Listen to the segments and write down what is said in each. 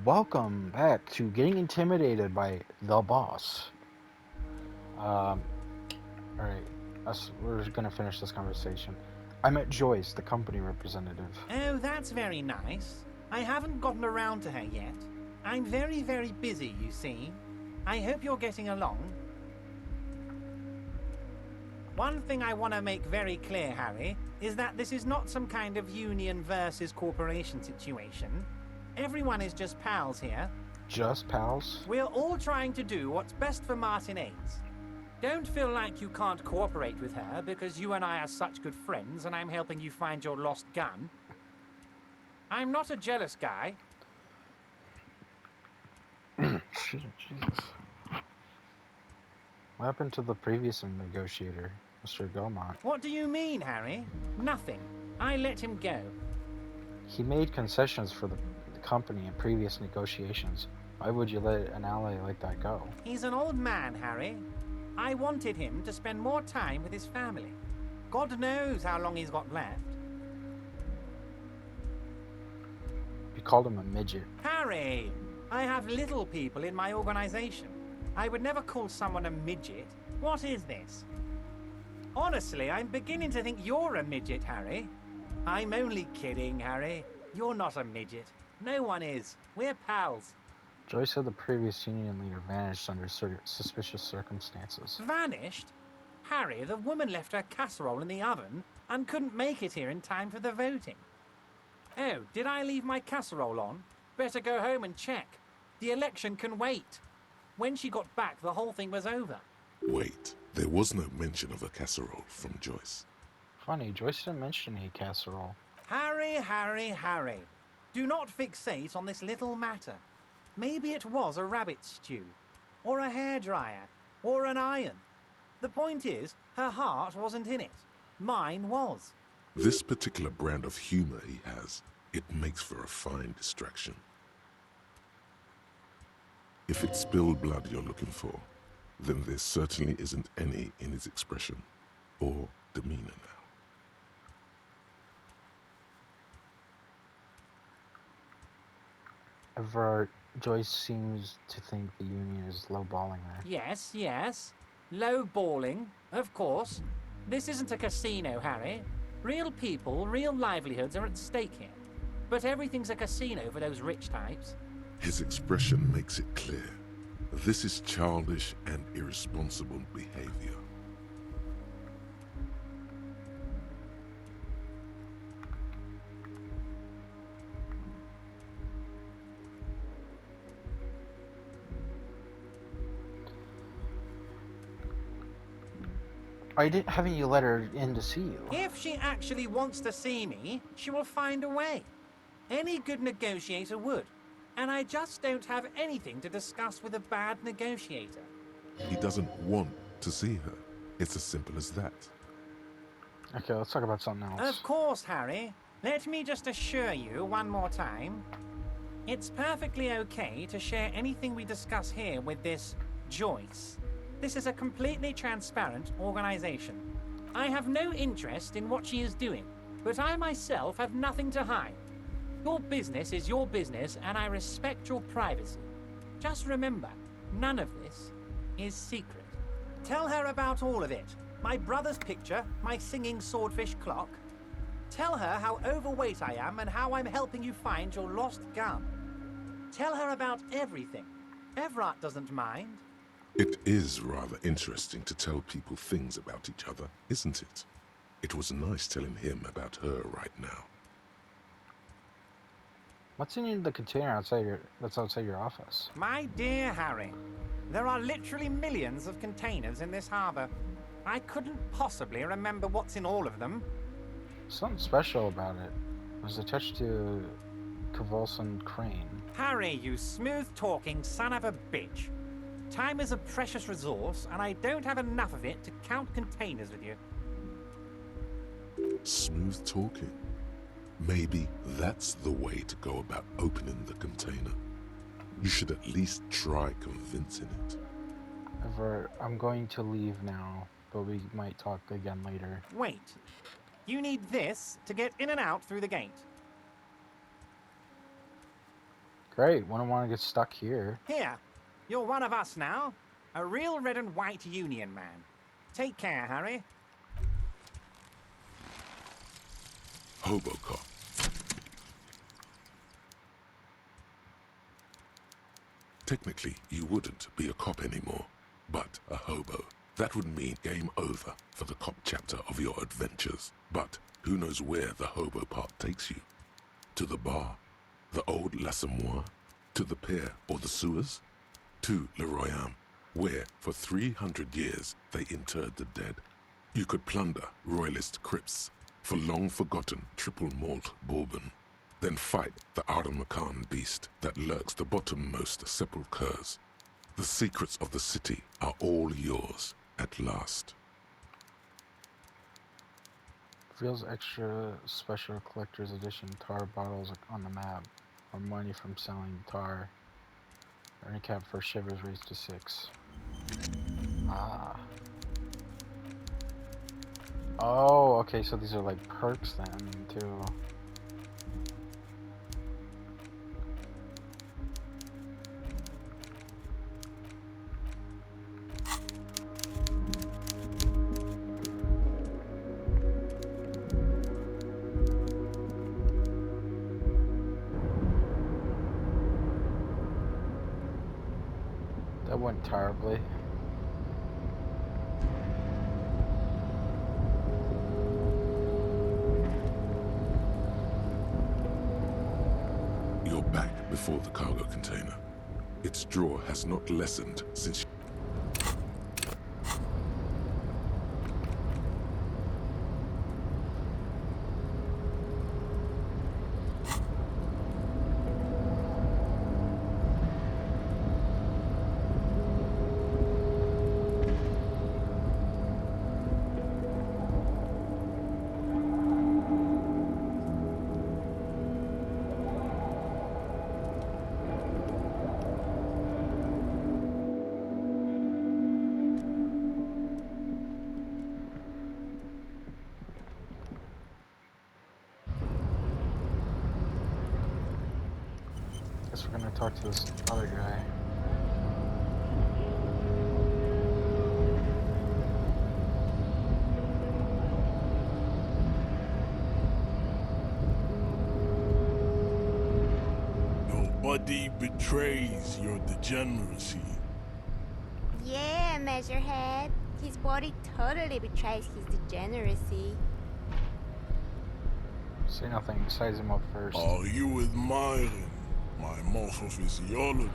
Welcome back to Getting Intimidated by the Boss. Um, alright, we're gonna finish this conversation. I met Joyce, the company representative. Oh, that's very nice. I haven't gotten around to her yet. I'm very, very busy, you see. I hope you're getting along. One thing I want to make very clear, Harry, is that this is not some kind of union versus corporation situation. Everyone is just pals here. Just pals? We're all trying to do what's best for Martin 8. Don't feel like you can't cooperate with her because you and I are such good friends and I'm helping you find your lost gun. I'm not a jealous guy. Jesus. What happened to the previous negotiator, Mr. Gilmont? What do you mean, Harry? Nothing. I let him go. He made concessions for the company in previous negotiations. Why would you let an ally like that go? He's an old man, Harry. I wanted him to spend more time with his family. God knows how long he's got left. You called him a midget. Harry, I have little people in my organization. I would never call someone a midget. What is this? Honestly, I'm beginning to think you're a midget, Harry. I'm only kidding, Harry. You're not a midget. No one is. We're pals. Joyce said the previous union leader vanished under suspicious circumstances. Vanished? Harry, the woman left her casserole in the oven and couldn't make it here in time for the voting. Oh, did I leave my casserole on? Better go home and check. The election can wait. When she got back, the whole thing was over. Wait, there was no mention of a casserole from Joyce. Funny, Joyce didn't mention a casserole. Harry, Harry, Harry. Do not fixate on this little matter. Maybe it was a rabbit stew, or a hairdryer, or an iron. The point is, her heart wasn't in it. Mine was. This particular brand of humor he has, it makes for a fine distraction. If it's spilled blood you're looking for, then there certainly isn't any in his expression or demeanor now. Everard, Joyce seems to think the union is lowballing her. Yes, yes. Low balling, of course. This isn't a casino, Harry. Real people, real livelihoods are at stake here. But everything's a casino for those rich types. His expression makes it clear. This is childish and irresponsible behavior. Haven't you let her in to see you? If she actually wants to see me, she will find a way. Any good negotiator would. And I just don't have anything to discuss with a bad negotiator. He doesn't want to see her. It's as simple as that. Okay, let's talk about something else. Of course, Harry. Let me just assure you one more time. It's perfectly okay to share anything we discuss here with this Joyce. This is a completely transparent organization. I have no interest in what she is doing, but I myself have nothing to hide. Your business is your business, and I respect your privacy. Just remember, none of this is secret. Tell her about all of it. My brother's picture, my singing swordfish clock. Tell her how overweight I am and how I'm helping you find your lost gun. Tell her about everything. Everard doesn't mind. It is rather interesting to tell people things about each other, isn't it? It was nice telling him about her right now. What's in the container that's outside your office? My dear Harry, there are literally millions of containers in this harbor. I couldn't possibly remember what's in all of them. Something special about it. It was attached to convulsant crane. Harry, you smooth-talking son of a bitch. Time is a precious resource, and I don't have enough of it to count containers with you. Smooth talking. Maybe that's the way to go about opening the container. You should at least try convincing it. Everard, I'm going to leave now, but we might talk again later. Wait. You need this to get in and out through the gate. Great. Wouldn't want to get stuck here. Here, you're one of us now. A real red and white Union man. Take care, Harry. Hobocop. Technically, you wouldn't be a cop anymore, but a hobo. That would mean game over for the cop chapter of your adventures. But who knows where the hobo part takes you? To the bar? The old L'Assommoir? To the pier or the sewers? To Le Royaume, where for 300 years they interred the dead. You could plunder royalist crypts for long-forgotten triple malt bourbon, then fight the Aramakan beast that lurks the bottommost sepulchres. The secrets of the city are all yours at last. Feels extra special collector's edition tar bottles on the map. Or money from selling tar. Earning cap for shivers raised to 6. Ah. Oh, okay, so these are like perks then, too. That went terribly. You're back before the cargo container. Its draw has not lessened since Guess we're gonna talk to this other guy. Your body betrays your degeneracy. Yeah, Measurehead. His body totally betrays his degeneracy. Say nothing, size him up first. Are you admiring my morphophysiology?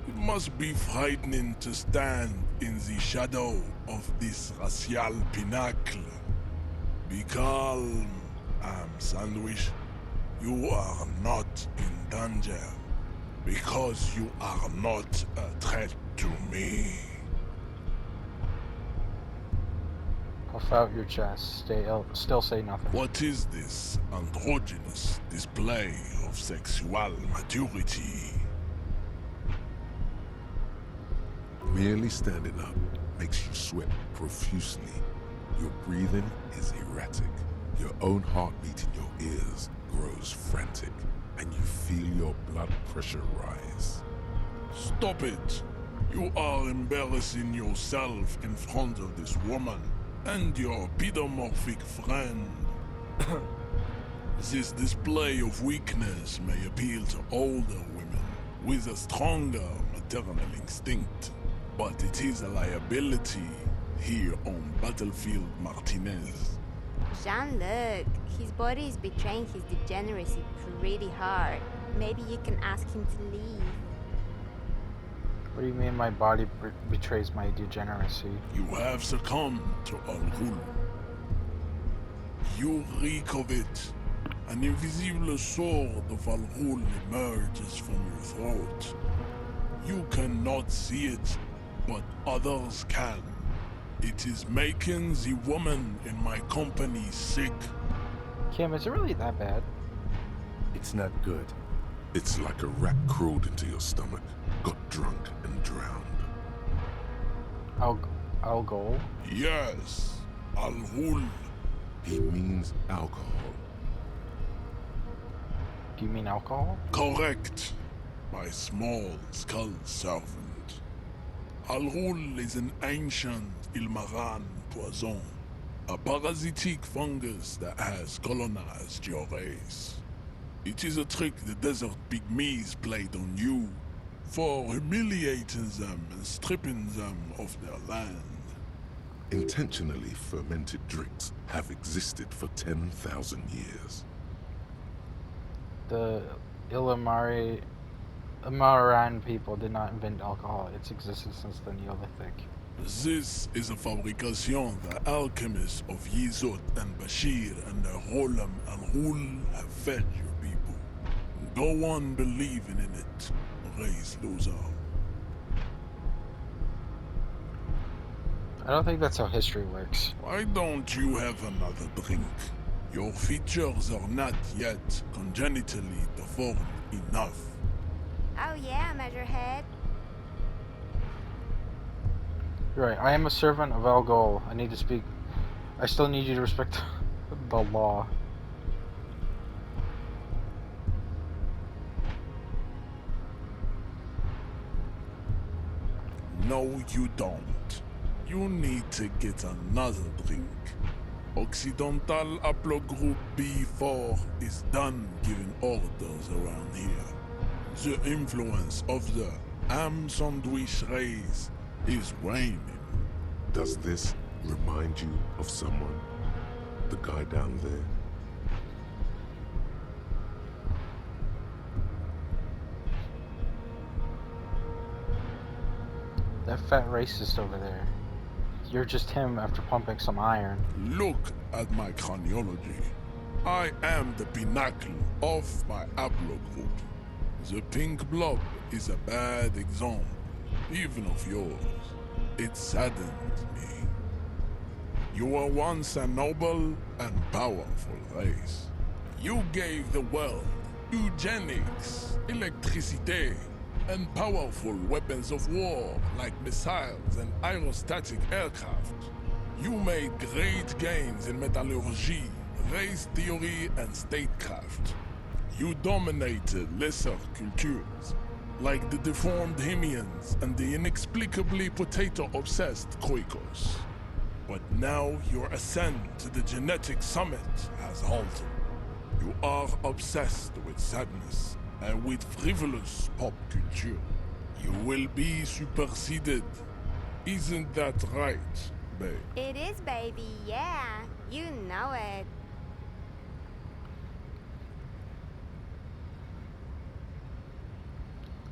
It must be frightening to stand in the shadow of this racial pinnacle. Be calm, Sandwich. You are not in danger, because you are not a threat to me. Puff out your chest. Still say nothing. What is this androgynous display of sexual maturity? merely standing up makes you sweat profusely. Your breathing is erratic. Your own heartbeat in your ears grows frantic, and you feel your blood pressure rise. Stop it! You are embarrassing yourself in front of this woman and your pedomorphic friend. This display of weakness may appeal to older women with a stronger maternal instinct, but it is a liability here on Battlefield Martinez. Jean-Luc, his body is betraying his degeneracy pretty hard. Maybe you can ask him to leave. What do you mean my body betrays my degeneracy? You have succumbed to Al-Ghul. You reek of it. An invisible sword of Al-Ghul emerges from your throat. You cannot see it, but others can. It is making the woman in my company sick. Kim, is it really that bad? It's not good. It's like a rat crawled into your stomach, got drunk and drowned. Alcohol? Yes, Al-Ghul. He means alcohol. Do you mean alcohol? Correct. My small skull servant. Alrul is an ancient Ilmaran poison. A parasitic fungus that has colonized your race. It is a trick the desert pygmies played on you for humiliating them and stripping them of their land. Intentionally fermented drinks have existed for 10,000 years. The Ilmaran people did not invent alcohol. It's existed since the Neolithic. This is a fabrication the alchemists of Yizot and Bashir and the Rolam and Rul have fed your people. Go on believing in it, race loser. I don't think that's how history works. Why don't you have another drink? Your features are not yet congenitally deformed enough. Oh yeah, Measurehead. You're right. I am a servant of Algol. I need to speak. I still need you to respect the law. No, you don't. You need to get another drink. Occidental Haplogroup B4 is done giving orders around here. The influence of the ham sandwich race is waning. Does this remind you of someone? The guy down there? That fat racist over there. You're just him after pumping some iron. Look at my craniology. I am the pinnacle of my haplogroup. The pink blob is a bad example, even of yours. It saddens me. You were once a noble and powerful race. You gave the world eugenics, electricity, and powerful weapons of war like missiles and aerostatic aircraft. You made great gains in metallurgy, race theory, and statecraft. You dominated lesser cultures, like the deformed Hemians and the inexplicably potato-obsessed Khoikos. But now your ascent to the genetic summit has halted. You are obsessed with sadness and with frivolous pop culture. You will be superseded. Isn't that right, babe? It is, baby, yeah. You know it.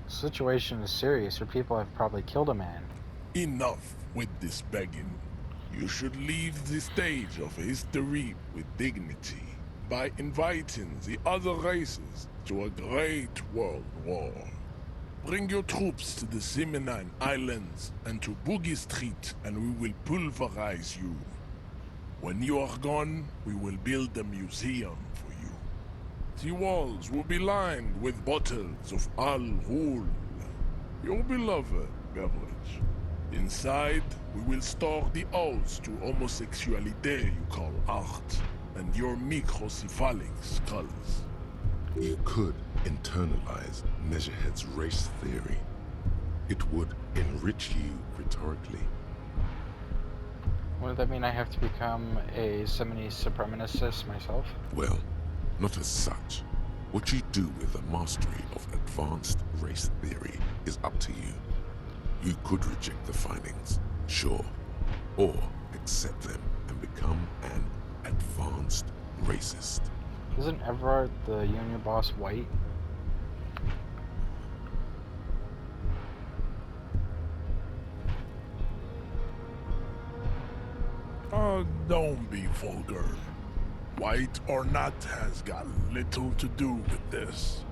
The situation is serious. Your people have probably killed a man. Enough with this begging. You should leave the stage of history with dignity by inviting the other races to a great world war. Bring your troops to the Simonine Islands and to Boogie Street and we will pulverize you. When you are gone, we will build a museum for you. The walls will be lined with bottles of Al Ghul, your beloved beverage. Inside, we will store the odes to homosexuality you call art, and your microcephalic skulls. You could internalize Measurehead's race theory. It would enrich you rhetorically. Wouldn't that mean I have to become a semi-supremacist myself? Well, not as such. What you do with the mastery of advanced race theory is up to you. You could reject the findings, sure, or accept them and become an advanced racist. Isn't Everard the union boss white? Don't be vulgar. White or not has got little to do with this.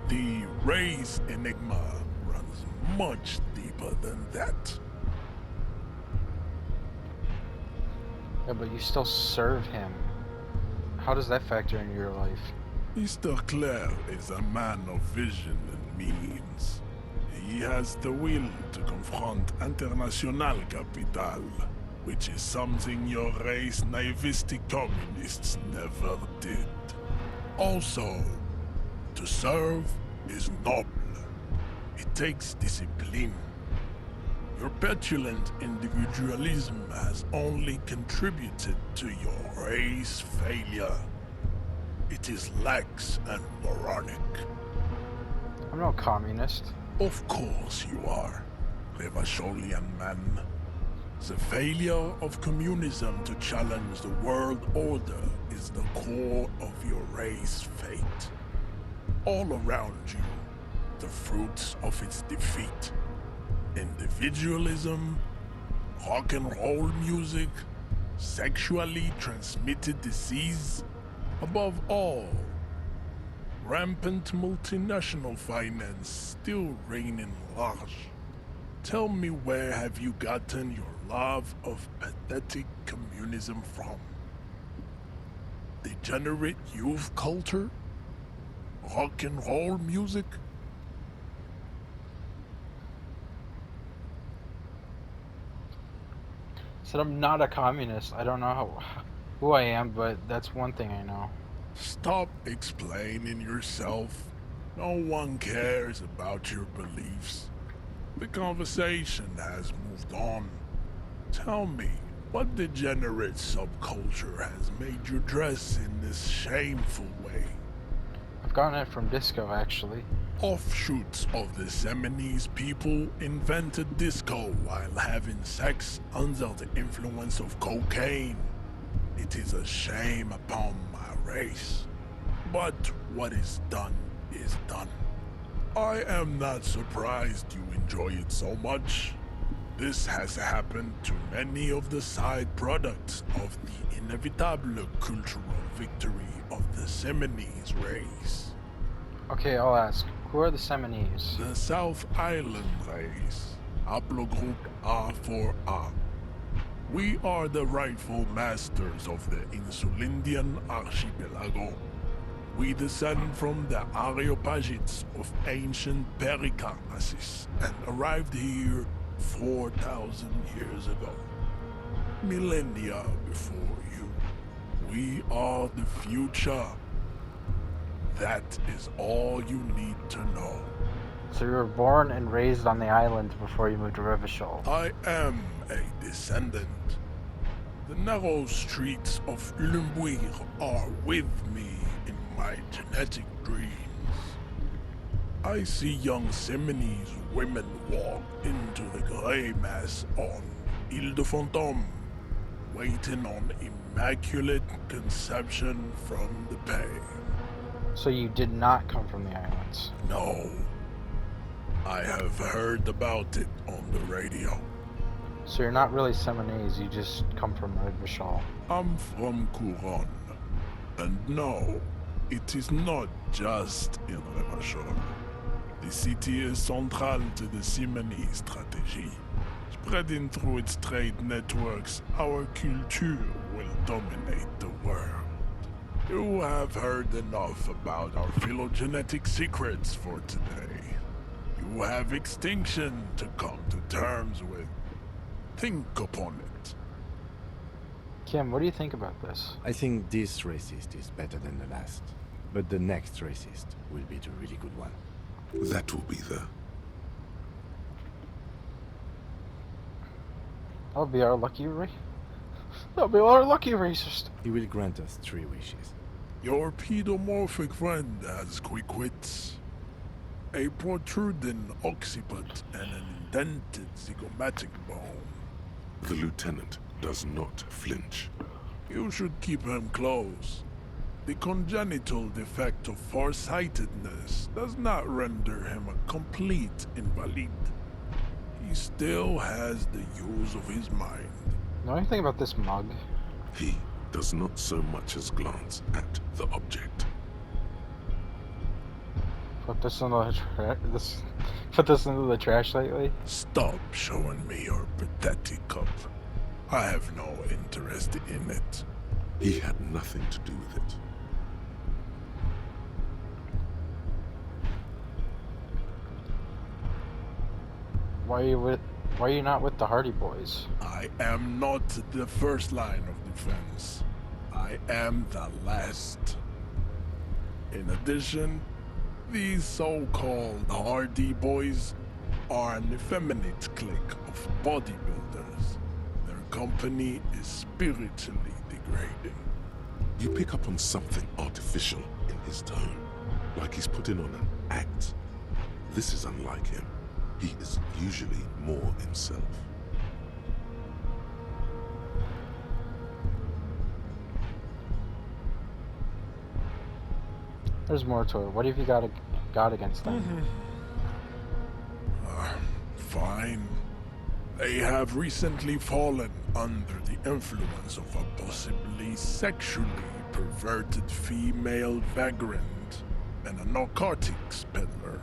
The race enigma runs much deeper than that. Yeah, but you still serve him. How does that factor into your life? Mr. Clare is a man of vision and means. He has the will to confront International Capital, which is something your race naivistic communists never did. Also, To serve is noble. It takes discipline. Your petulant individualism has only contributed to your race failure. It is lax and moronic. I'm no communist. Of course you are, Revacholian man. The failure of communism to challenge the world order is the core of your race fate. All around you, the fruits of its defeat. Individualism, rock and roll music, sexually transmitted disease, above all, rampant multinational finance still reigning large. Tell me, where have you gotten your love of pathetic communism from? Degenerate youth culture? Rock and roll music? Said I'm not a communist. I don't know who I am, but that's one thing I know. Stop explaining yourself. No one cares about your beliefs. The conversation has moved on. Tell me, what degenerate subculture has made you dress in this shameful way? I've gotten it from disco, actually. Offshoots of the Seminoles people invented disco while having sex under the influence of cocaine. It is a shame upon my race. But what is done is done. I am not surprised you enjoy it so much. This has happened to many of the side products of the inevitable cultural victory of the Seminoles race. Okay, I'll ask. Who are the Seminoles? The South Island race, haplogroup A4A. We are the rightful masters of the Insulindian archipelago. We descend from the Areopagites of ancient Pericarnassus and arrived here 4,000 years ago. Millennia before you. We are the future. That is all you need to know. So you were born and raised on the island before you moved to Revachol. I am a descendant. The narrow streets of Lumbuir are with me in my genetic dreams. I see young Seminoles women walk into the grey mass on Ile de Fantôme, waiting on immaculate conception from the Bay. So you did not come from the islands. No. I have heard about it on the radio. So you're not really Seminoles, you just come from Revachol. I'm from Couronne. And no, it is not just in Revachol. The city is central to the Simony strategy. Spreading through its trade networks, our culture will dominate the world. You have heard enough about our phylogenetic secrets for today. You have extinction to come to terms with. Think upon it. Kim, what do you think about this? I think this racist is better than the last. But the next racist will be the really good one. That will be the... That'll be our lucky That'll be our lucky racist. He will grant us 3 wishes. Your pedomorphic friend has quick wits. A protruding occiput and an indented zygomatic bone. The lieutenant does not flinch. You should keep him close. The congenital defect of farsightedness does not render him a complete invalid. He still has the use of his mind. Know anything about this mug? He does not so much as glance at the object. Put this into put this into the trash lately. Stop showing me your pathetic cup. I have no interest in it. He had nothing to do with it. Why are you not with the Hardy Boys? I am not the first line of defense. I am the last. In addition, These so-called Hardy Boys are an effeminate clique of bodybuilders. Their company is spiritually degrading. You pick up on something artificial in his tone, like he's putting on an act. This is unlike him. He is usually more himself. There's more to it. What have you got against them? Fine. They have recently fallen under the influence of a possibly sexually perverted female vagrant and a narcotics peddler.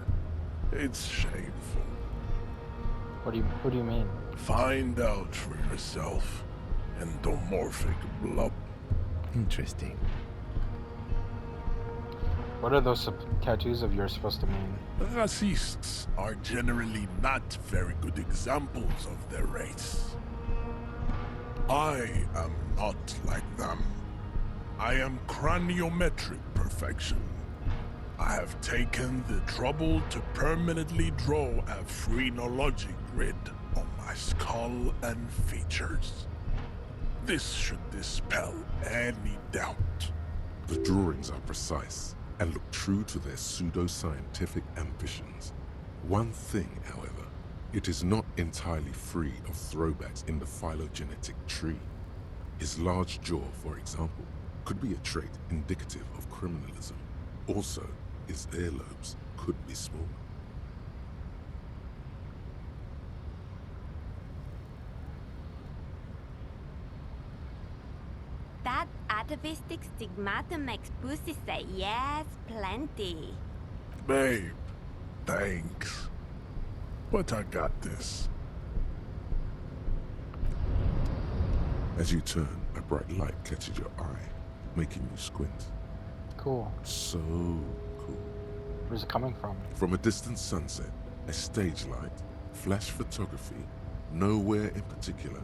It's shameful. What do you mean? Find out for yourself. Endomorphic blob. Interesting. What are those tattoos of yours supposed to mean? Racists are generally not very good examples of their race. I am not like them. I am craniometric perfection. I have taken the trouble to permanently draw a phrenology grid on my skull and features. This should dispel any doubt. The drawings are precise and look true to their pseudo-scientific ambitions. One thing, however, it is not entirely free of throwbacks in the phylogenetic tree. His large jaw, for example, could be a trait indicative of criminalism. Also, his earlobes could be small. That atavistic stigmata makes pussy say yes, plenty. Babe, thanks. But I got this. As you turn, a bright light catches your eye, making you squint. Cool. So cool. Where's it coming from? From a distant sunset, a stage light, flash photography, nowhere in particular.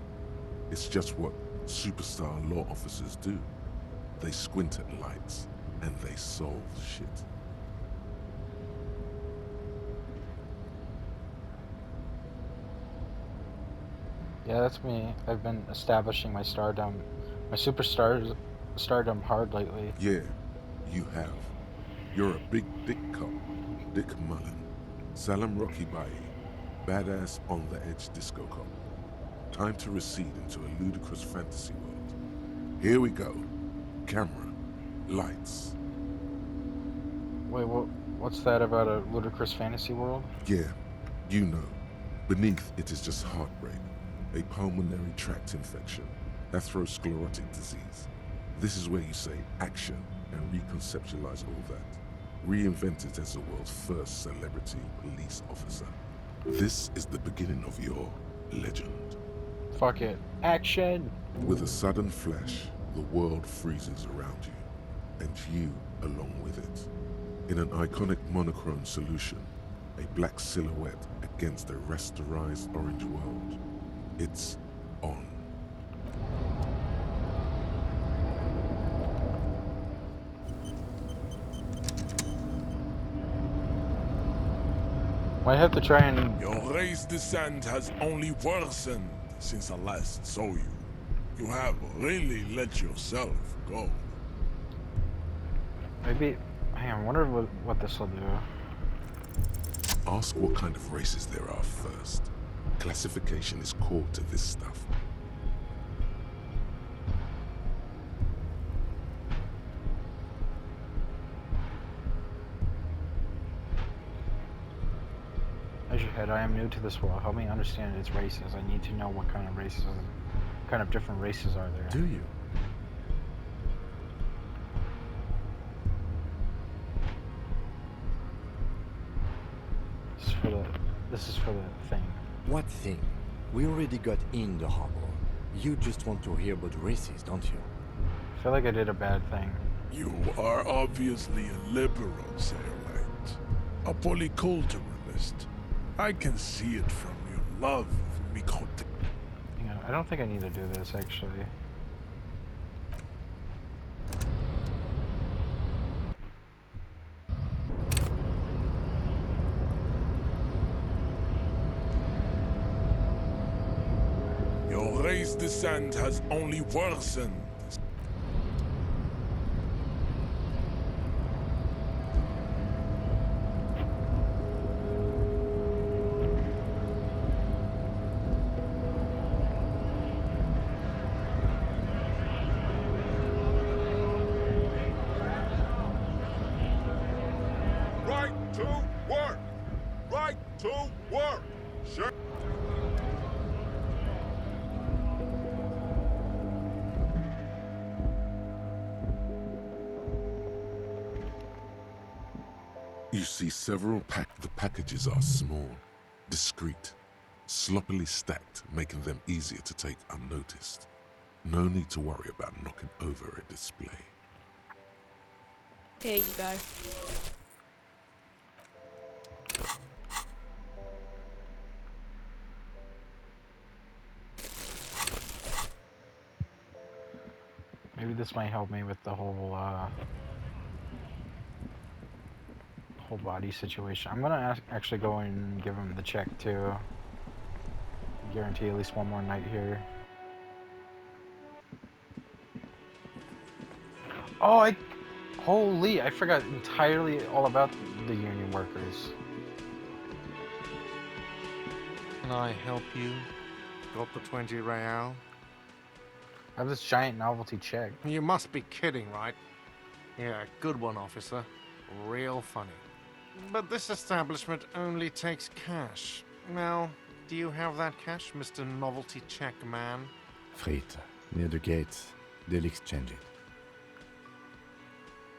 It's just what superstar law officers do. They squint at lights, and they solve shit. Yeah, that's me. I've been establishing my stardom, my stardom hard lately. Yeah, you have. You're a big dick cop, Dick Mullen, Salem Rocky Bayi, badass on the edge disco cop. Time to recede into a ludicrous fantasy world. Here we go. Camera, lights. Wait, what's that about a ludicrous fantasy world? Yeah, you know. Beneath it is just heartbreak, a pulmonary tract infection, atherosclerotic disease. This is where you say action and reconceptualize all that. Reinvent it as the world's first celebrity police officer. This is the beginning of your legend. Fuck it. Action! With a sudden flash, the world freezes around you, and you along with it. In an iconic monochrome solution, a black silhouette against a rasterized orange world. It's on. Might have to try and... Your race descent has only worsened since I last saw you. You have really let yourself go. Maybe... Hang on, I wonder what this will do. Ask what kind of races there are first. Classification is core to this stuff. As your head, I am new to this world. Help me understand its races. I need to know what kind of races, kind of different races are there. Do you? This is for the thing. What thing? We already got in the harbor. You just want to hear about races, don't you? I feel like I did a bad thing. You are obviously a liberal, Sailite. A polyculturalist. I can see it from your love of Mikote. Hang on, I don't think I need to do this, actually. descent has only worsened. Right to work! Right to work! Sure. You see the packages are small, discreet, sloppily stacked, making them easier to take unnoticed. No need to worry about knocking over a display. Here you go. Maybe this might help me with the whole body situation. I'm gonna actually go and give him the check too. Guarantee at least one more night here. Oh, holy! I forgot entirely all about the union workers. Can I help you? Got the 20 real? I have this giant novelty check. You must be kidding, right? Yeah, good one, officer. Real funny. But this establishment only takes cash. Now, do you have that cash, Mr. Novelty Check Man? Frit, near the gates. They'll exchange it.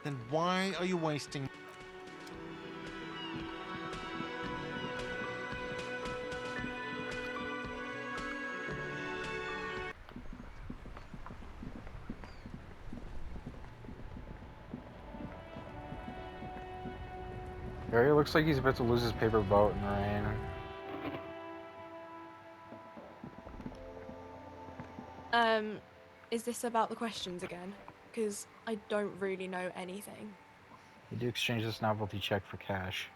Then why are you wasting... It looks like he's about to lose his paper boat in the rain. Is this about the questions again? Because I don't really know anything. You do exchange this novelty check for cash.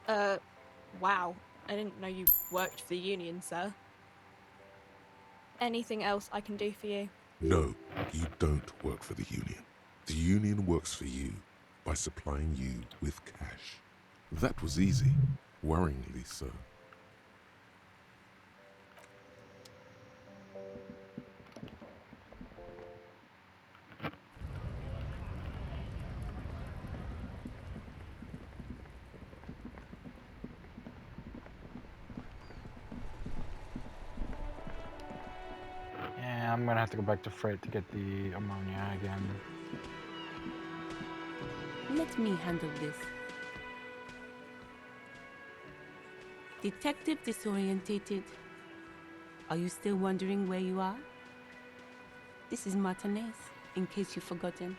Wow. I didn't know you worked for the union, sir. Anything else I can do for you? No, you don't work for the union. The union works for you by supplying you with cash. That was easy, worryingly so. Yeah, I'm gonna have to go back to Frit to get the ammonia again. Let me handle this. Detective disorientated. Are you still wondering where you are? This is Martinez, in case you've forgotten.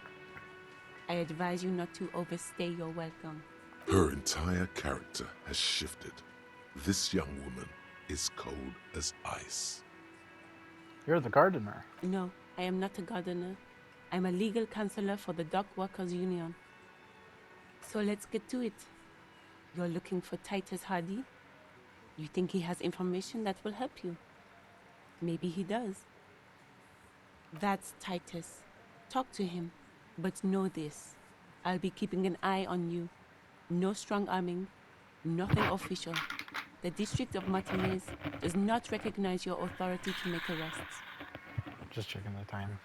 I advise you not to overstay your welcome. Her entire character has shifted. This young woman is cold as ice. You're the gardener. No, I am not a gardener. I'm a legal counselor for the Dock Workers Union. So let's get to it. You're looking for Titus Hardy? You think he has information that will help you? Maybe he does. That's Titus. Talk to him. But know this. I'll be keeping an eye on you. No strong arming. Nothing official. The District of Martinez does not recognize your authority to make arrests. Just checking the time.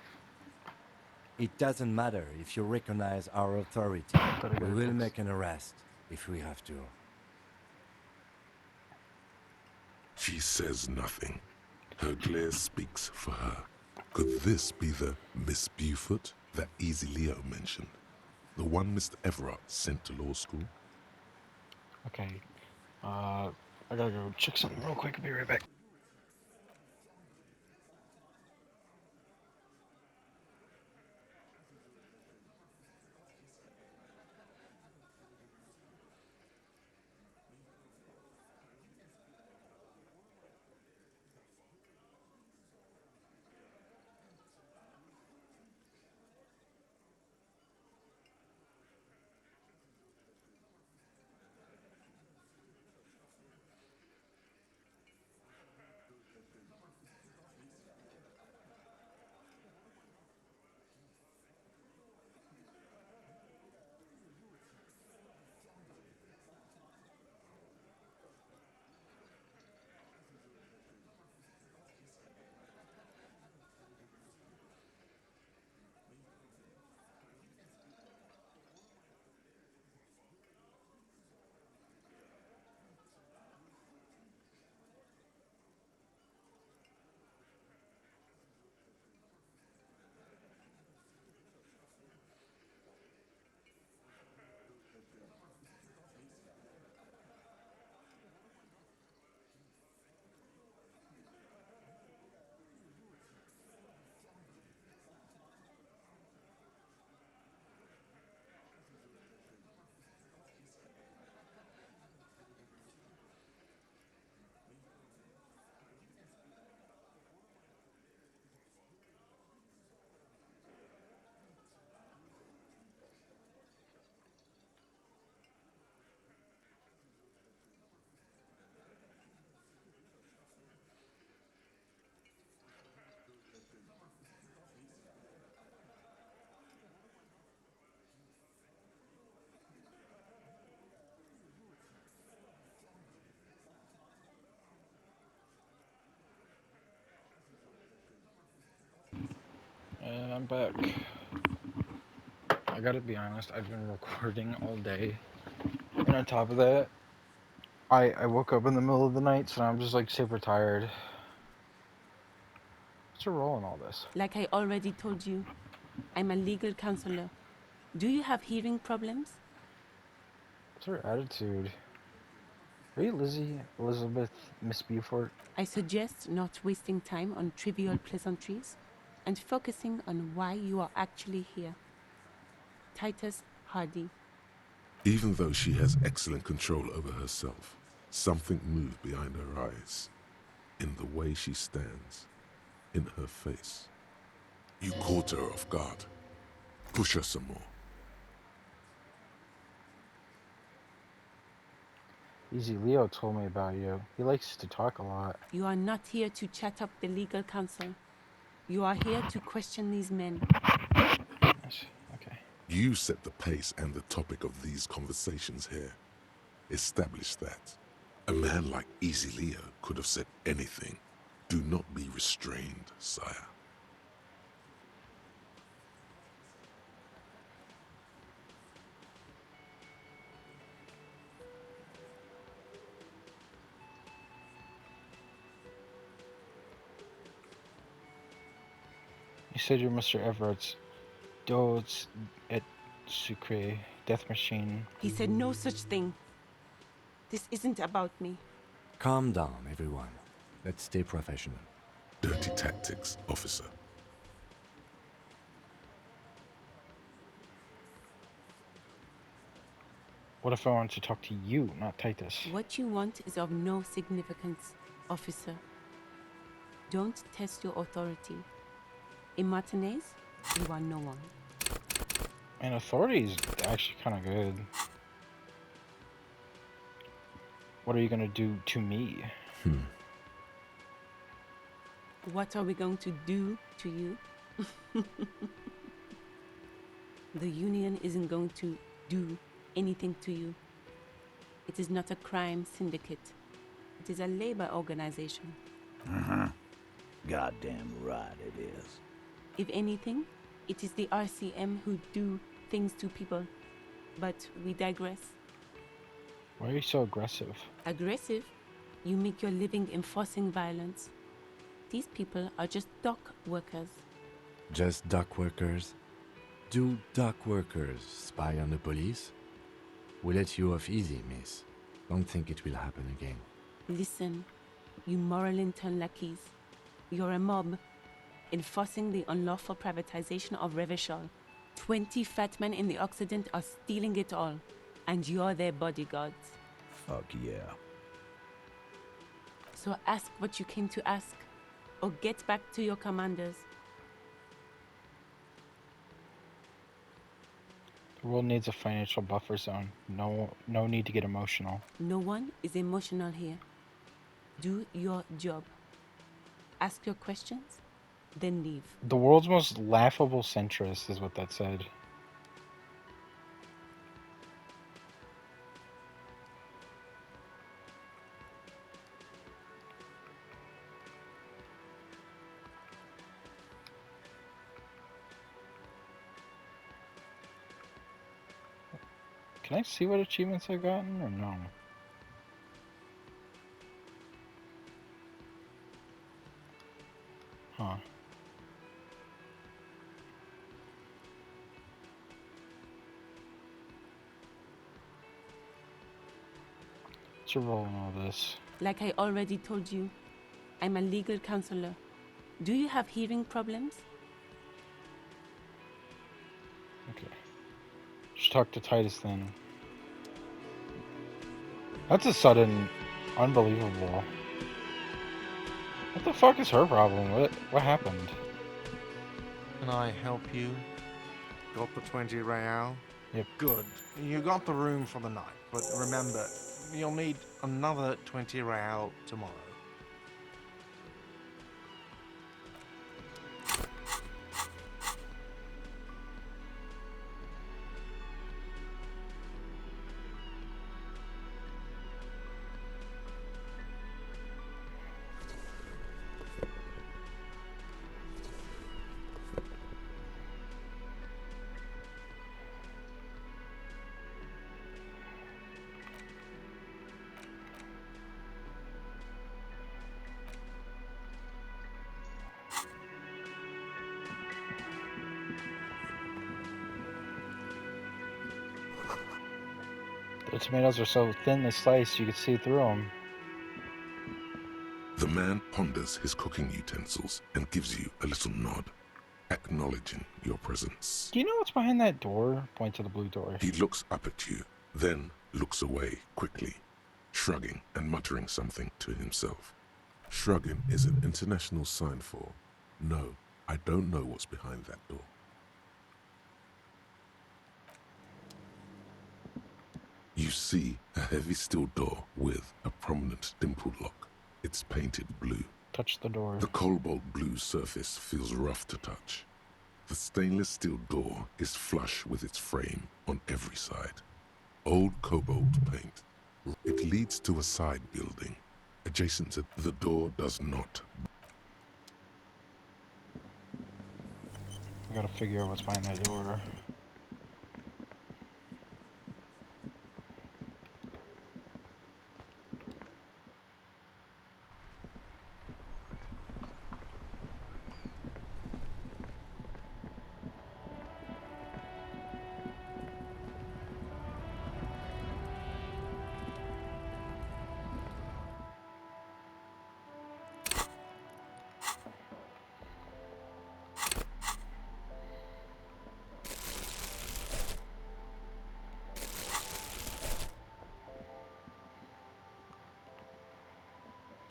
It doesn't matter if you recognize our authority. Gotta go We will fix. make an arrest if we have to. She says nothing. Her glare speaks for her. Could this be the Miss Beaufort that Easy Leo mentioned? The one Mr. Everard sent to law school? Okay. I gotta go check something real quick. I'll be right back. And I'm back. I gotta be honest, I've been recording all day. And on top of that, I woke up in the middle of the night, so I'm just like super tired. What's your role in all this? Like I already told you, I'm a legal counselor. Do you have hearing problems? What's her attitude? Are you Lizzie, Elizabeth, Miss Beaufort? I suggest not wasting time on trivial pleasantries and focusing on why you are actually here. Titus Hardy. Even though she has excellent control over herself, something moved behind her eyes, in the way she stands, in her face. You caught her off guard. Push her some more. Easy Leo told me about you. He likes to talk a lot. You are not here to chat up the legal counsel. You are here to question these men. Yes, okay. You set the pace and the topic of these conversations here. Establish that. A man like Easy Leo could have said anything. Do not be restrained, sire. You said you're Mr. Everett's Dodes et Sucre death machine. He said no such thing. This isn't about me. Calm down, everyone. Let's stay professional. Dirty tactics, officer. What if I wanted to talk to you, not Titus? What you want is of no significance, officer. Don't test your authority. In Martinez, you are no one. And authority is actually kind of good. What are you gonna do to me? What are we going to do to you? The union isn't going to do anything to you. It is not a crime syndicate. It is a labor organization. Goddamn right it is. If anything, it is the RCM who do things to people. But we digress. Why are you so aggressive? Aggressive? You make your living enforcing violence. These people are just dock workers. Just dock workers? Do dock workers spy on the police? We let you off easy, miss. Don't think it will happen again. Listen, you moral intern lackeys. You're a mob, enforcing the unlawful privatization of Revachol. 20 fat men in the Occident are stealing it all, and you're their bodyguards. Fuck yeah. So ask what you came to ask, or get back to your commanders. The world needs a financial buffer zone. No need to get emotional. No one is emotional here. Do your job. Ask your questions, then leave. The world's most laughable centrist is what that said. Can I see what achievements I've gotten or no? Huh. What's your role in all this? Like I already told you, I'm a legal counselor. Do you have hearing problems? Okay. Just talk to Titus then. That's a sudden, unbelievable. What the fuck is her problem? What happened? Can I help you? Got the 20 real? Yep. Good. You got the room for the night, but remember, you'll need another 20 real tomorrow. The tomatoes are so thinly sliced you can see through them. The man ponders his cooking utensils and gives you a little nod, acknowledging your presence. Do you know what's behind that door? Point to the blue door. He looks up at you, then looks away quickly, shrugging and muttering something to himself. Shrugging is an international sign for, no, I don't know what's behind that door. You see a heavy steel door with a prominent dimpled lock. It's painted blue. Touch the door. The cobalt blue surface feels rough to touch. The stainless steel door is flush with its frame on every side. Old cobalt paint. It leads to a side building. Adjacent to the door does not. I gotta figure out what's behind that door.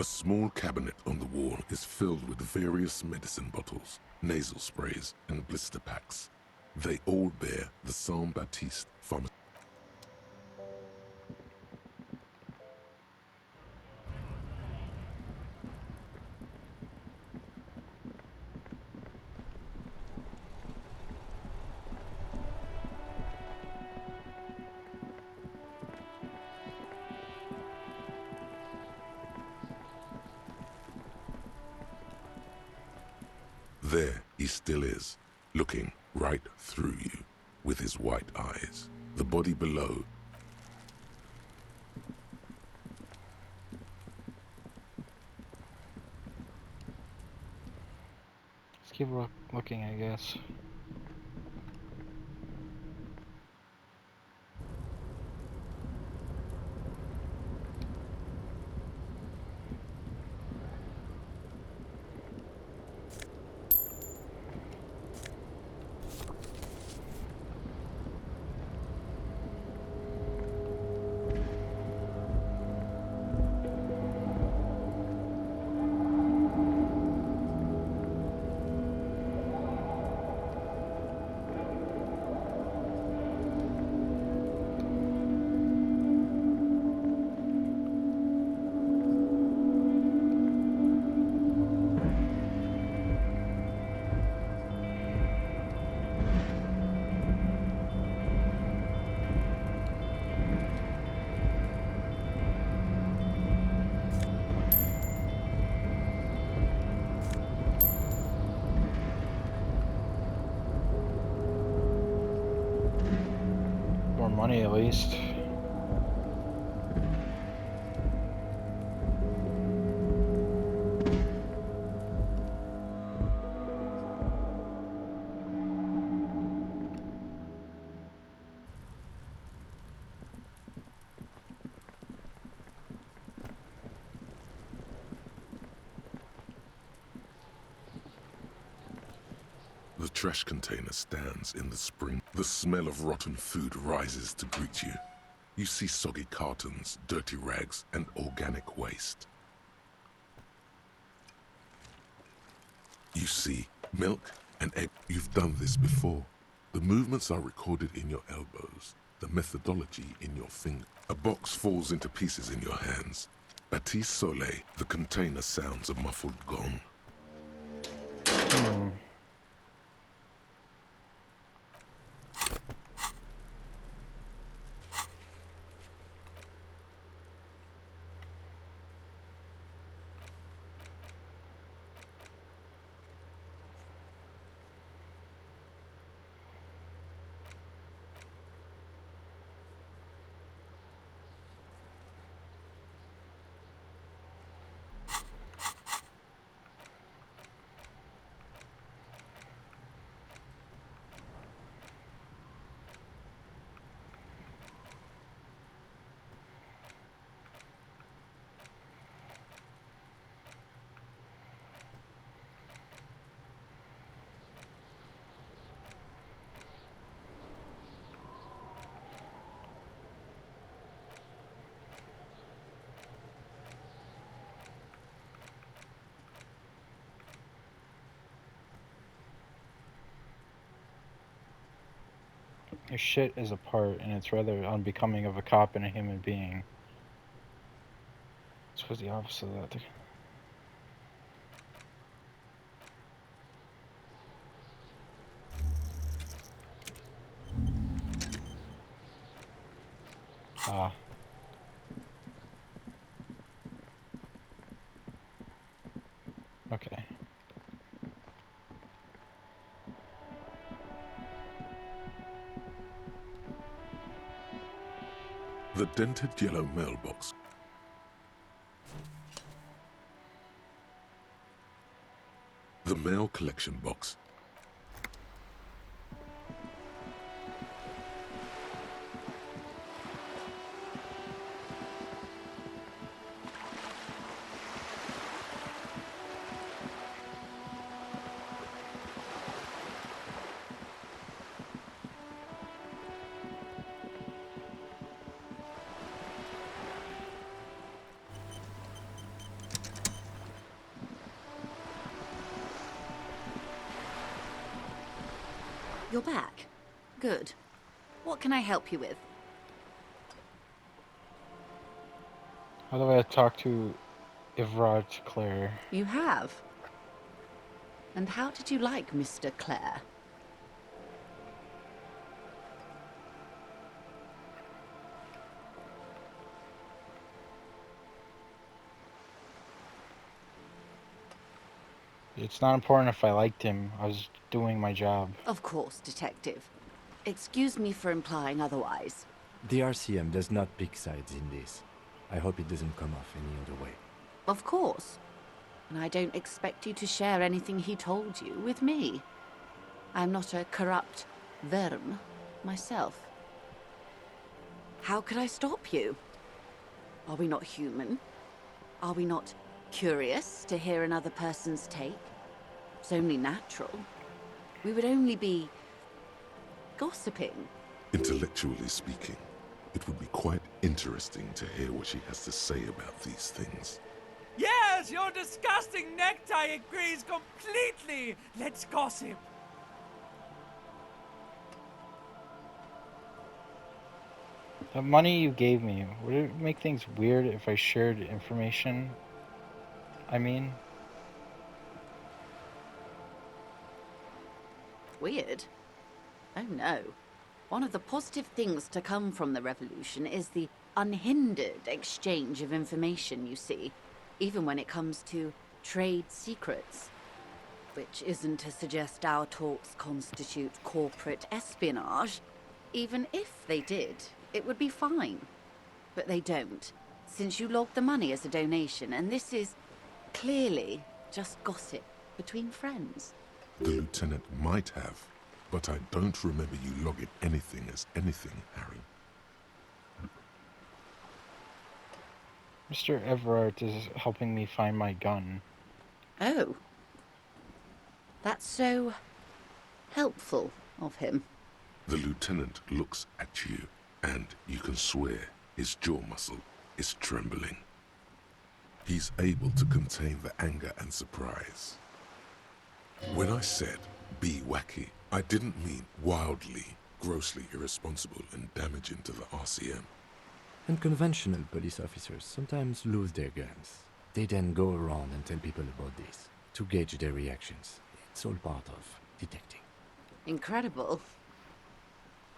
A small cabinet on the wall is filled with various medicine bottles, nasal sprays, and blister packs. They all bear the Saint Baptiste pharmacy. There he still is, looking right through you with his white eyes. The body below. Let's keep looking, I guess. More money at least. The trash container stands in the spring. The smell of rotten food rises to greet you. You see soggy cartons, dirty rags, and organic waste. You see milk and egg. You've done this before. The movements are recorded in your elbows, the methodology in your finger. A box falls into pieces in your hands. Baptiste Soleil, the container sounds a muffled gong. Your shit is apart, and it's rather unbecoming of a cop and a human being. I suppose the opposite of that. Ah. Okay. The dented yellow mailbox. The mail collection box. You're back. Good. What can I help you with? How do I talk to Evrard Claire? You have. And how did you like Mr. Clare? It's not important if I liked him. I was doing my job. Of course, Detective. Excuse me for implying otherwise. The RCM does not pick sides in this. I hope it doesn't come off any other way. Of course. And I don't expect you to share anything he told you with me. I'm not a corrupt verm myself. How could I stop you? Are we not human? Are we not curious to hear another person's take? It's only natural. We would only be gossiping. Intellectually speaking, it would be quite interesting to hear what she has to say about these things. Yes, your disgusting necktie agrees completely. Let's gossip. The money you gave me, would it make things weird if I shared information? I mean... Weird? Oh no. One of the positive things to come from the revolution is the unhindered exchange of information, you see, even when it comes to trade secrets. Which isn't to suggest our talks constitute corporate espionage. Even if they did, it would be fine. But they don't, since you logged the money as a donation, and this is clearly just gossip between friends. The lieutenant might have, but I don't remember you logging anything as anything, Harry. Mr. Everard is helping me find my gun. Oh. That's so helpful of him. The lieutenant looks at you, and you can swear his jaw muscle is trembling. He's able to contain the anger and surprise. When I said be wacky, I didn't mean wildly, grossly irresponsible and damaging to the RCM. And conventional police officers sometimes lose their guns. They then go around and tell people about this, to gauge their reactions. It's all part of detecting. Incredible.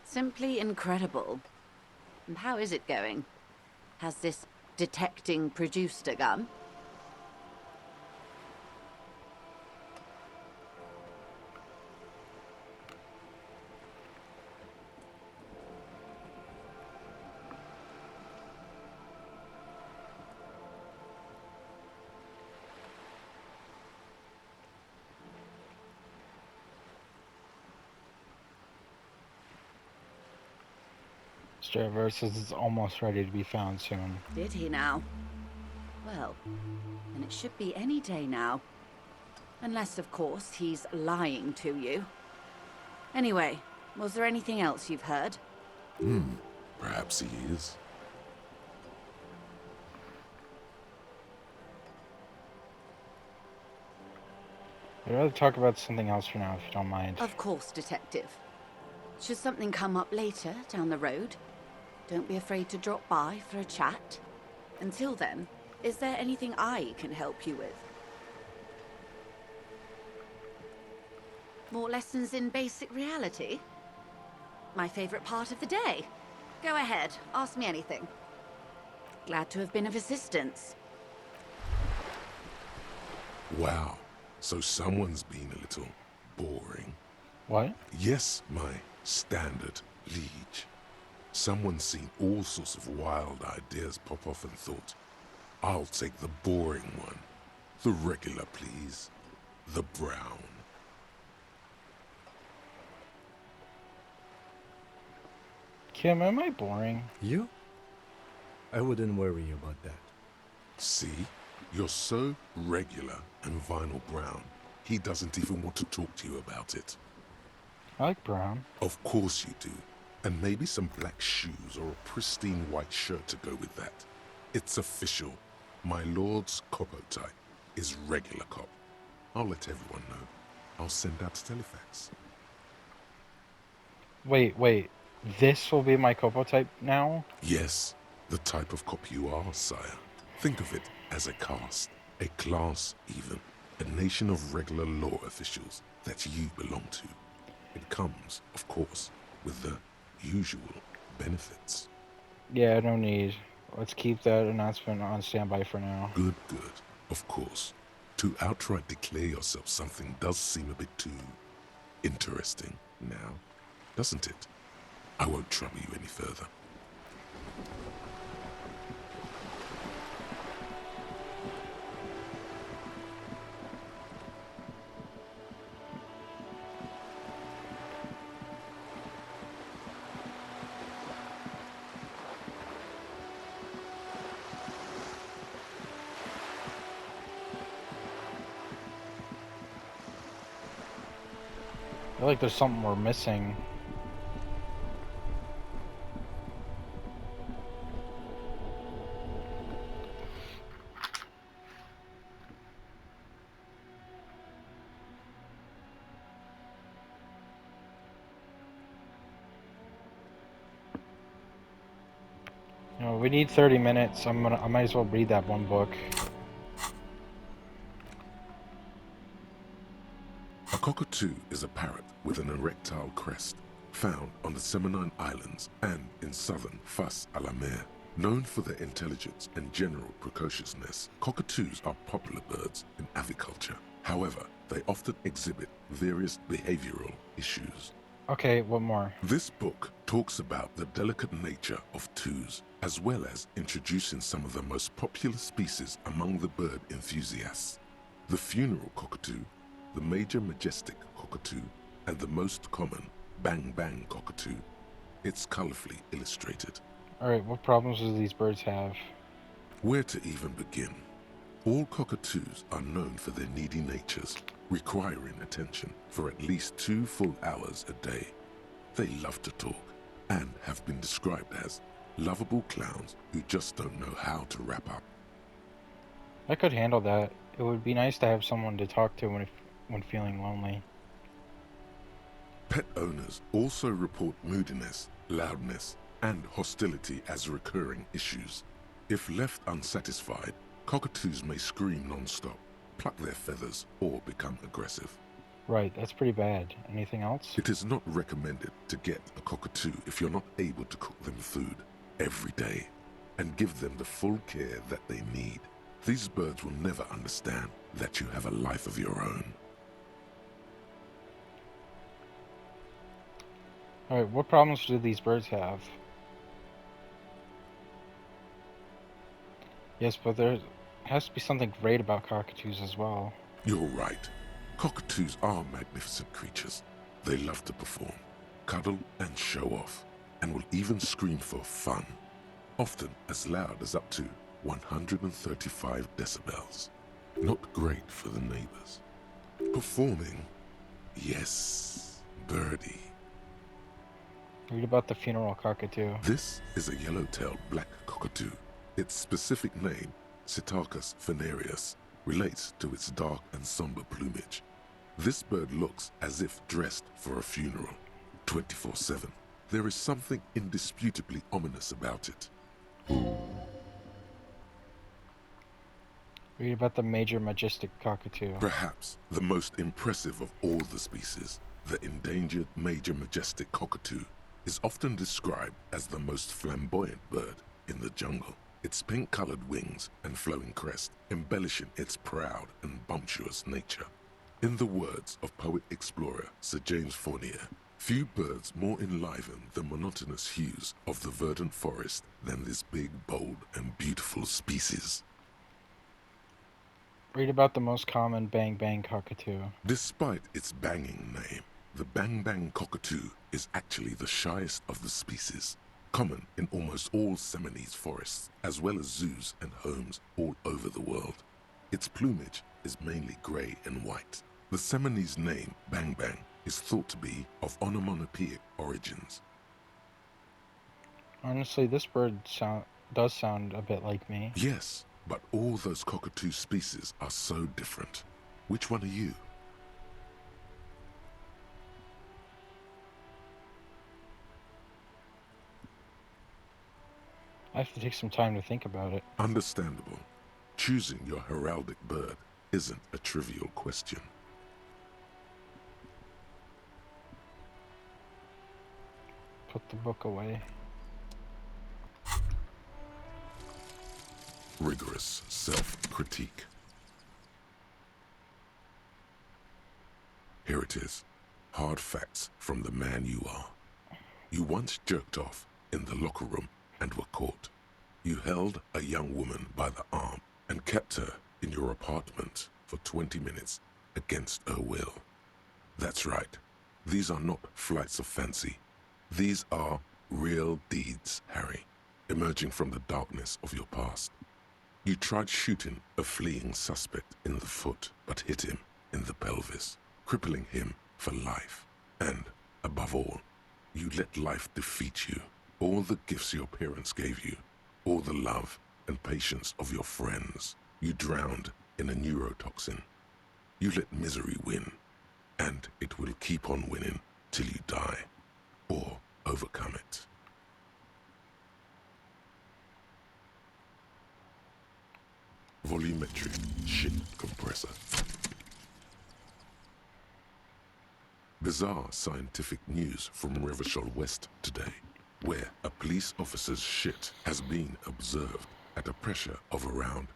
Simply incredible. And how is it going? Has this detecting produced a gun? Mr. Everard says it's almost ready to be found soon. Did he now? Well, then it should be any day now. Unless, of course, he's lying to you. Anyway, was there anything else you've heard? Perhaps he is. I'd rather talk about something else for now, if you don't mind. Of course, Detective. Should something come up later down the road, don't be afraid to drop by for a chat. Until then, is there anything I can help you with? More lessons in basic reality? My favorite part of the day. Go ahead, ask me anything. Glad to have been of assistance. Wow, so someone's been a little boring. What? Yes, my standard liege. Someone's seen all sorts of wild ideas pop off and thought, I'll take the boring one. The regular, please. The brown. Kim, am I boring? You? I wouldn't worry about that. See? You're so regular and vinyl brown, he doesn't even want to talk to you about it. I like brown. Of course you do. And maybe some black shoes or a pristine white shirt to go with that. It's official. My lord's coppo type is regular cop. I'll let everyone know. I'll send out telefax. Wait. This will be my Copo type now? Yes, the type of cop you are, sire. Think of it as a caste, a class even, a nation of regular law officials that you belong to. It comes, of course, with the usual benefits. Yeah, no need. Let's keep that announcement on standby for now. Good. Of course. To outright declare yourself something does seem a bit too interesting now, doesn't it? I won't trouble you any further. I feel like there's something we're missing. You know, we need 30 minutes. I might as well read that one book. A cockatoo is a parrot with an erectile crest, found on the Seminine Islands and in southern Fas a la Mer. Known for their intelligence and general precociousness, cockatoos are popular birds in aviculture. However, they often exhibit various behavioral issues. Okay, what more? This book talks about the delicate nature of toos, as well as introducing some of the most popular species among the bird enthusiasts. The funeral cockatoo, the major majestic cockatoo, and the most common bang-bang cockatoo. It's colorfully illustrated. Alright, what problems do these birds have? Where to even begin? All cockatoos are known for their needy natures, requiring attention for at least 2 full hours a day. They love to talk and have been described as lovable clowns who just don't know how to wrap up. I could handle that. It would be nice to have someone to talk to when feeling lonely. Pet owners also report moodiness, loudness, and hostility as recurring issues. If left unsatisfied, cockatoos may scream non-stop, pluck their feathers, or become aggressive. Right, that's pretty bad. Anything else? It is not recommended to get a cockatoo if you're not able to cook them food every day and give them the full care that they need. These birds will never understand that you have a life of your own. Alright, what problems do these birds have? Yes, but there has to be something great about cockatoos as well. You're right. Cockatoos are magnificent creatures. They love to perform, cuddle and show off, and will even scream for fun, often as loud as up to 135 decibels. Not great for the neighbors. Performing? Yes, birdie. Read about the funeral cockatoo. This is a yellow-tailed black cockatoo. Its specific name, Psittacus venereus, relates to its dark and somber plumage. This bird looks as if dressed for a funeral, 24/7. There is something indisputably ominous about it. Read about the major majestic cockatoo. Perhaps the most impressive of all the species, the endangered major majestic cockatoo, is often described as the most flamboyant bird in the jungle. Its pink-colored wings and flowing crest embellishing its proud and bumptious nature. In the words of poet-explorer Sir James Fournier, few birds more enliven the monotonous hues of the verdant forest than this big, bold, and beautiful species. Read about the most common bang bang cockatoo. Despite its banging name, the bang bang cockatoo is actually the shyest of the species, common in almost all Seminoles forests, as well as zoos and homes all over the world. Its plumage is mainly grey and white. The Seminoles name bang bang is thought to be of onomatopoeic origins. Honestly, this bird does sound a bit like me. Yes, but all those cockatoo species are so different. Which one are you? I have to take some time to think about it. Understandable. Choosing your heraldic bird isn't a trivial question. Put the book away. Rigorous self-critique. Here it is. Hard facts from the man you are. You once jerked off in the locker room and were caught. You held a young woman by the arm and kept her in your apartment for 20 minutes against her will. That's right. These are not flights of fancy. These are real deeds, Harry, emerging from the darkness of your past. You tried shooting a fleeing suspect in the foot, but hit him in the pelvis, crippling him for life. And, above all, you let life defeat you. All the gifts your parents gave you, all the love and patience of your friends, you drowned in a neurotoxin. You let misery win, and it will keep on winning till you die, or overcome it. Volumetric ship compressor. Bizarre scientific news from Revachol West today, where a police officer's shit has been observed at a pressure of around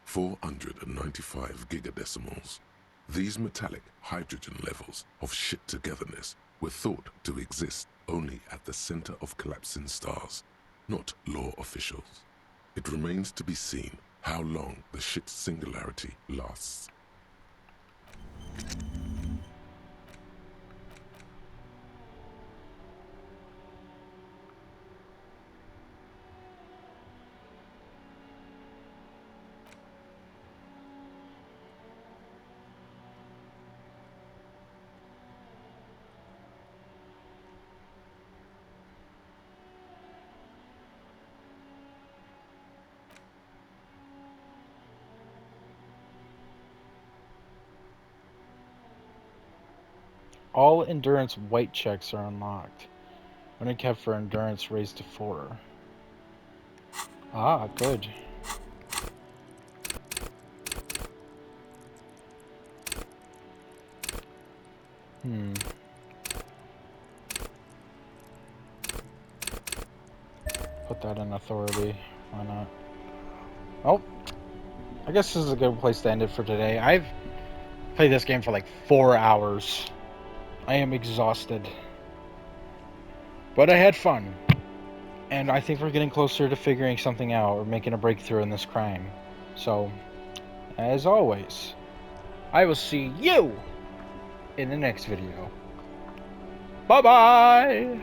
495 gigadecimals. These metallic hydrogen levels of shit togetherness were thought to exist only at the center of collapsing stars, not law officials. It remains to be seen how long the shit's singularity lasts. All endurance white checks are unlocked. When it kept for endurance raised to 4. Ah, good. Put that in authority. Why not? Oh, I guess this is a good place to end it for today. I've played this game for like 4 hours. I am exhausted. But I had fun. And I think we're getting closer to figuring something out or making a breakthrough in this crime. So, as always, I will see you in the next video. Bye-bye!